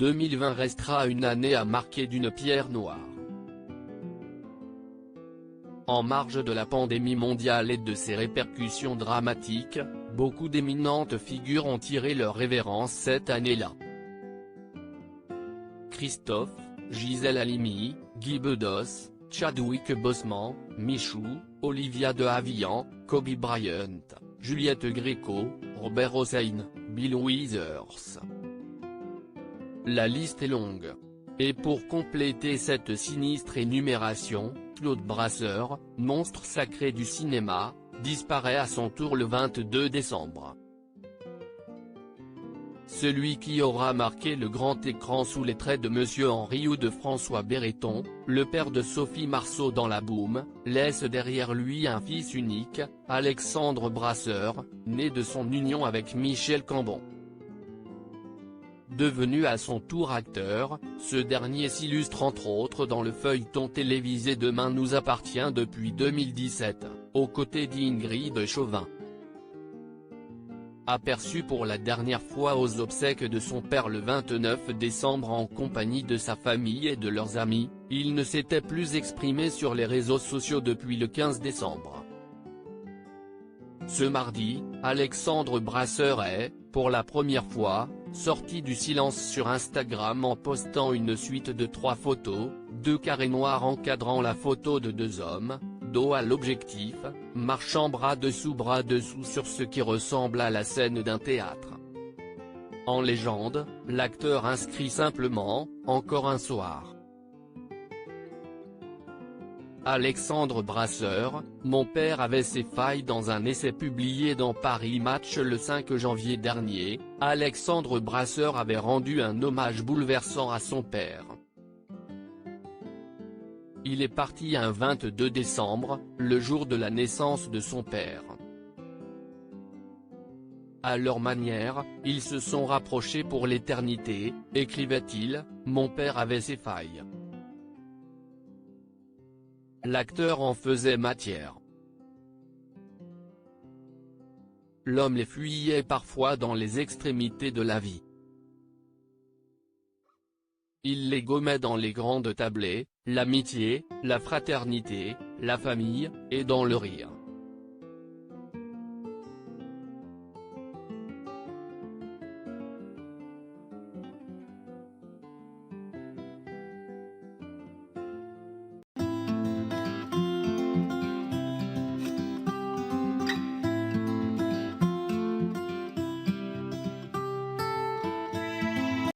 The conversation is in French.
2020 restera une année à marquer d'une pierre noire. En marge de la pandémie mondiale et de ses répercussions dramatiques, beaucoup d'éminentes figures ont tiré leur révérence cette année-là. Christophe, Gisèle Halimi, Guy Bedos, Chadwick Boseman, Michou, Olivia de Havilland, Kobe Bryant, Juliette Gréco, Robert Hossein, Bill Withers. La liste est longue. Et pour compléter cette sinistre énumération, Claude Brasseur, monstre sacré du cinéma, disparaît à son tour le 22 décembre. Celui qui aura marqué le grand écran sous les traits de Monsieur Henri ou de François Béreton, le père de Sophie Marceau dans La Boum, laisse derrière lui un fils unique, Alexandre Brasseur, né de son union avec Michel Cambon. Devenu à son tour acteur, ce dernier s'illustre entre autres dans le feuilleton télévisé Demain nous appartient depuis 2017, aux côtés d'Ingrid Chauvin. Aperçu pour la dernière fois aux obsèques de son père le 29 décembre en compagnie de sa famille et de leurs amis, il ne s'était plus exprimé sur les réseaux sociaux depuis le 15 décembre. Ce mardi, Alexandre Brasseur est, pour la première fois, sorti du silence sur Instagram en postant une suite de 3 photos, 2 carrés noirs encadrant la photo de 2 hommes, dos à l'objectif, marchant bras dessous sur ce qui ressemble à la scène d'un théâtre. En légende, l'acteur inscrit simplement « Encore un soir ». Alexandre Brasseur, mon père avait ses failles. Dans un essai publié dans Paris Match le 5 janvier dernier, Alexandre Brasseur avait rendu un hommage bouleversant à son père. Il est parti un 22 décembre, le jour de la naissance de son père. À leur manière, ils se sont rapprochés pour l'éternité, écrivait-il, mon père avait ses failles. L'acteur en faisait matière. L'homme les fuyait parfois dans les extrémités de la vie. Il les gommait dans les grandes tablées, l'amitié, la fraternité, la famille, et dans le rire.